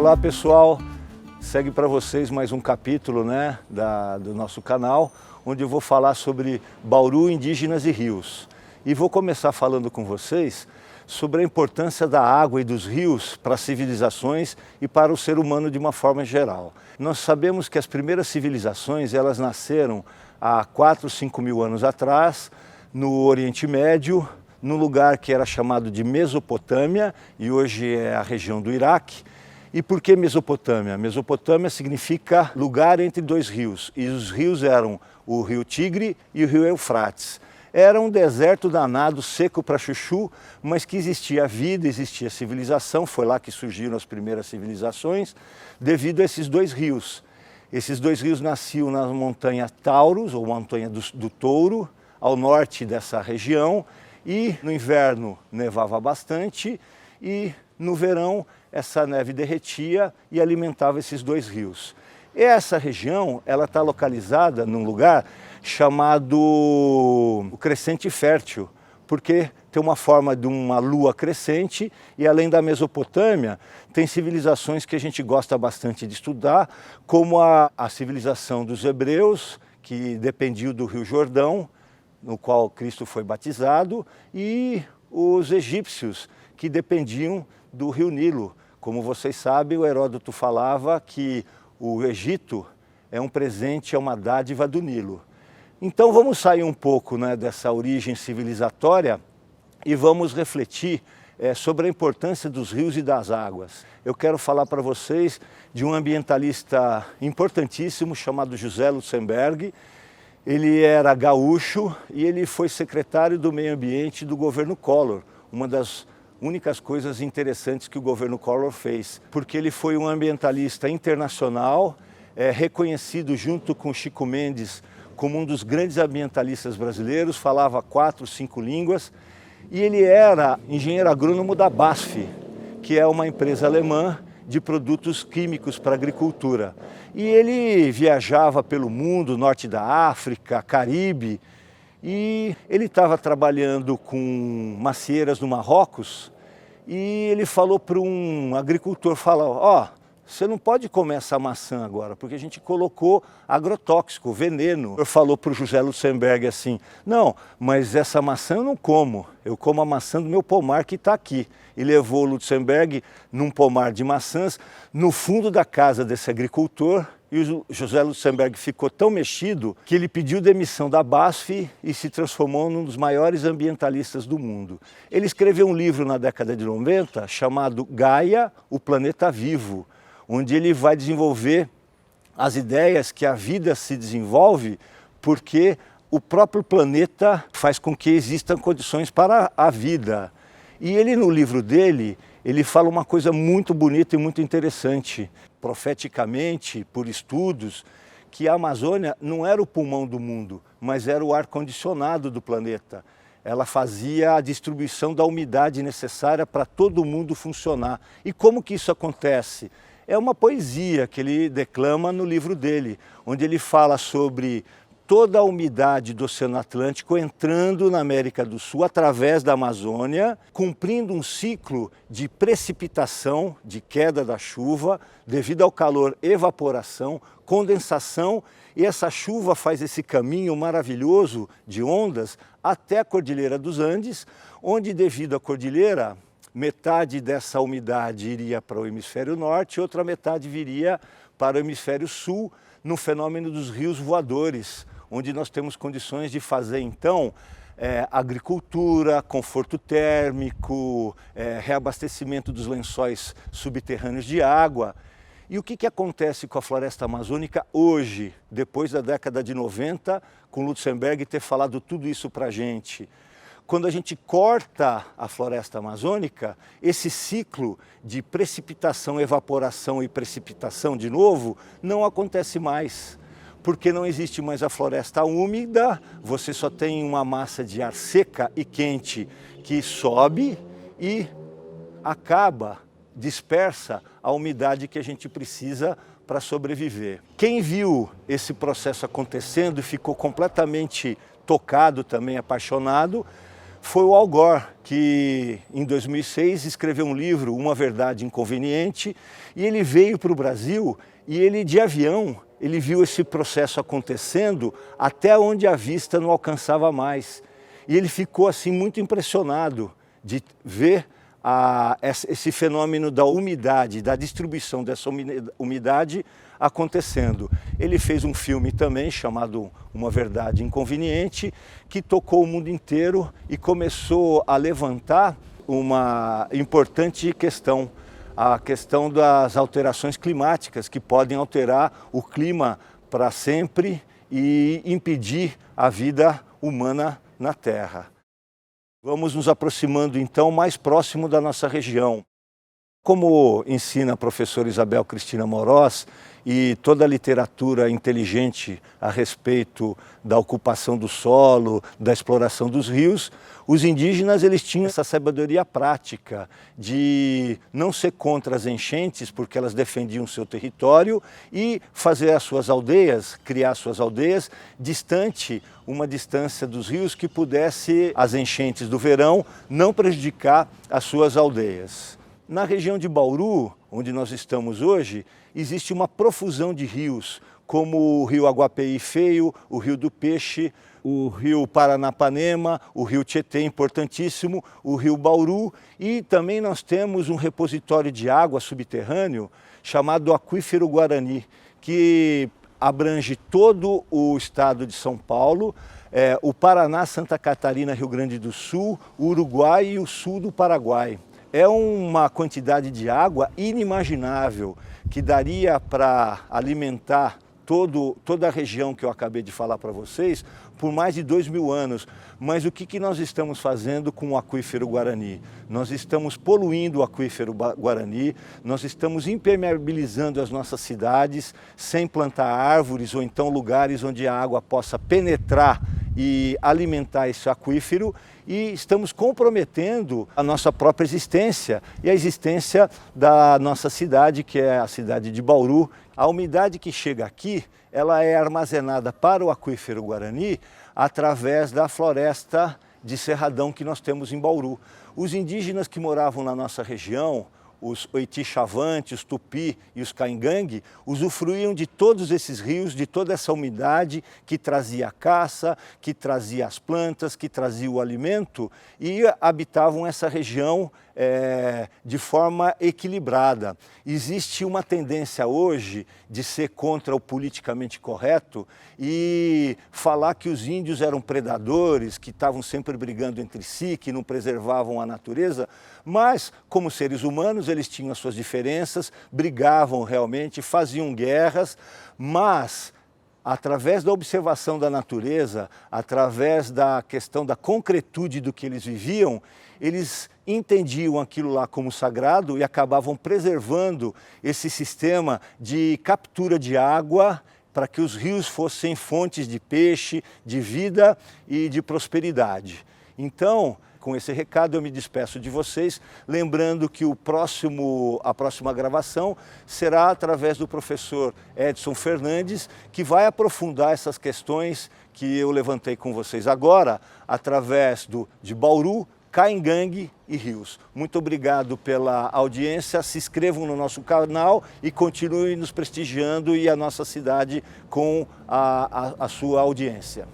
Olá pessoal, segue para vocês mais um capítulo do nosso canal, onde eu vou falar sobre Bauru, indígenas e rios. E vou começar falando com vocês sobre a importância da água e dos rios para as civilizações e para o ser humano de uma forma geral. Nós sabemos que as primeiras civilizações elas nasceram há 4, 5 mil anos atrás, no Oriente Médio, num lugar que era chamado de Mesopotâmia e hoje é a região do Iraque. E por que Mesopotâmia? Mesopotâmia significa lugar entre dois rios, e os rios eram o rio Tigre e o rio Eufrates. Era um deserto danado, seco para chuchu, mas que existia vida, existia civilização, foi lá que surgiram as primeiras civilizações, devido a esses dois rios. Esses dois rios nasciam na montanha Taurus, ou montanha do Touro, ao norte dessa região, e no inverno nevava bastante, e no verão essa neve derretia e alimentava esses dois rios. E essa região ela está localizada num lugar chamado o Crescente Fértil, porque tem uma forma de uma lua crescente e além da Mesopotâmia tem civilizações que a gente gosta bastante de estudar, como a civilização dos hebreus, que dependia do Rio Jordão, no qual Cristo foi batizado, e os egípcios, que dependiam do Rio Nilo. Como vocês sabem, o Heródoto falava que o Egito é um presente, é uma dádiva do Nilo. Então vamos sair um pouco dessa origem civilizatória e vamos refletir sobre a importância dos rios e das águas. Eu quero falar para vocês de um ambientalista importantíssimo chamado José Lutzenberg. Ele era gaúcho e ele foi secretário do meio ambiente do governo Collor, uma das únicas coisas interessantes que o governo Collor fez, porque ele foi um ambientalista internacional, reconhecido junto com Chico Mendes como um dos grandes ambientalistas brasileiros, falava 4, 5 línguas, e ele era engenheiro agrônomo da BASF, que é uma empresa alemã de produtos químicos para a agricultura. E ele viajava pelo mundo, norte da África, Caribe, e ele estava trabalhando com macieiras no Marrocos, e ele falou para um agricultor, você não pode comer essa maçã agora, porque a gente colocou agrotóxico, veneno. Ele falou para o José Lutzenberg assim, não, mas essa maçã eu não como, eu como a maçã do meu pomar que está aqui. E levou o Lutzenberg num pomar de maçãs, no fundo da casa desse agricultor, e o José Lutzenberg ficou tão mexido que ele pediu demissão da BASF e se transformou num dos maiores ambientalistas do mundo. Ele escreveu um livro na década de 90 chamado Gaia, o Planeta Vivo, onde ele vai desenvolver as ideias que a vida se desenvolve porque o próprio planeta faz com que existam condições para a vida. E ele, no livro dele, ele fala uma coisa muito bonita e muito interessante, profeticamente, por estudos, que a Amazônia não era o pulmão do mundo, mas era o ar-condicionado do planeta. Ela fazia a distribuição da umidade necessária para todo mundo funcionar. E como que isso acontece? É uma poesia que ele declama no livro dele, onde ele fala sobre toda a umidade do Oceano Atlântico entrando na América do Sul através da Amazônia, cumprindo um ciclo de precipitação, de queda da chuva, devido ao calor, evaporação, condensação, e essa chuva faz esse caminho maravilhoso de ondas até a Cordilheira dos Andes, onde devido à cordilheira, metade dessa umidade iria para o hemisfério norte, outra metade viria para o hemisfério sul, no fenômeno dos rios voadores, onde nós temos condições de fazer, então, agricultura, conforto térmico, reabastecimento dos lençóis subterrâneos de água. E o que acontece com a floresta amazônica hoje, depois da década de 90, com Lutzenberg ter falado tudo isso para a gente? Quando a gente corta a floresta amazônica, esse ciclo de precipitação, evaporação e precipitação de novo não acontece mais, porque não existe mais a floresta úmida, você só tem uma massa de ar seca e quente que sobe e acaba, dispersa a umidade que a gente precisa para sobreviver. Quem viu esse processo acontecendo e ficou completamente tocado também, apaixonado, foi o Al Gore, que em 2006 escreveu um livro, Uma Verdade Inconveniente, e ele veio para o Brasil e ele, de avião, ele viu esse processo acontecendo até onde a vista não alcançava mais. E ele ficou assim muito impressionado de ver esse fenômeno da umidade, da distribuição dessa umidade acontecendo. Ele fez um filme também chamado Uma Verdade Inconveniente, que tocou o mundo inteiro e começou a levantar uma importante questão, a questão das alterações climáticas, que podem alterar o clima para sempre e impedir a vida humana na Terra. Vamos nos aproximando então mais próximo da nossa região. Como ensina a professora Isabel Cristina Moroz e toda a literatura inteligente a respeito da ocupação do solo, da exploração dos rios, os indígenas eles tinham essa sabedoria prática de não ser contra as enchentes, porque elas defendiam seu território, e fazer as suas aldeias, criar suas aldeias distante, uma distância dos rios que pudesse as enchentes do verão não prejudicar as suas aldeias. Na região de Bauru, onde nós estamos hoje, existe uma profusão de rios, como o rio Aguapeí Feio, o rio do Peixe, o rio Paranapanema, o rio Tietê, importantíssimo, o rio Bauru, e também nós temos um repositório de água subterrâneo chamado Aquífero Guarani, que abrange todo o estado de São Paulo, o Paraná, Santa Catarina, Rio Grande do Sul, o Uruguai e o sul do Paraguai. É uma quantidade de água inimaginável que daria para alimentar toda a região que eu acabei de falar para vocês por mais de 2.000 anos. Mas o que nós estamos fazendo com o Aquífero Guarani? Nós estamos poluindo o Aquífero Guarani, nós estamos impermeabilizando as nossas cidades sem plantar árvores ou então lugares onde a água possa penetrar e alimentar esse aquífero, e estamos comprometendo a nossa própria existência e a existência da nossa cidade, que é a cidade de Bauru. A umidade que chega aqui, ela é armazenada para o Aquífero Guarani através da floresta de cerradão que nós temos em Bauru. Os indígenas que moravam na nossa região, os Oiti-Chavante, os Tupi e os Caingangue, usufruíam de todos esses rios, de toda essa umidade que trazia a caça, que trazia as plantas, que trazia o alimento, e habitavam essa região de forma equilibrada. Existe uma tendência hoje de ser contra o politicamente correto e falar que os índios eram predadores, que estavam sempre brigando entre si, que não preservavam a natureza, mas como seres humanos eles tinham as suas diferenças, brigavam realmente, faziam guerras, mas através da observação da natureza, através da questão da concretude do que eles viviam, eles entendiam aquilo lá como sagrado e acabavam preservando esse sistema de captura de água para que os rios fossem fontes de peixe, de vida e de prosperidade. Então, com esse recado eu me despeço de vocês, lembrando que a próxima gravação será através do professor Edson Fernandes, que vai aprofundar essas questões que eu levantei com vocês agora, através de Bauru, Caingangue e rios. Muito obrigado pela audiência, se inscrevam no nosso canal e continuem nos prestigiando e a nossa cidade com a sua audiência.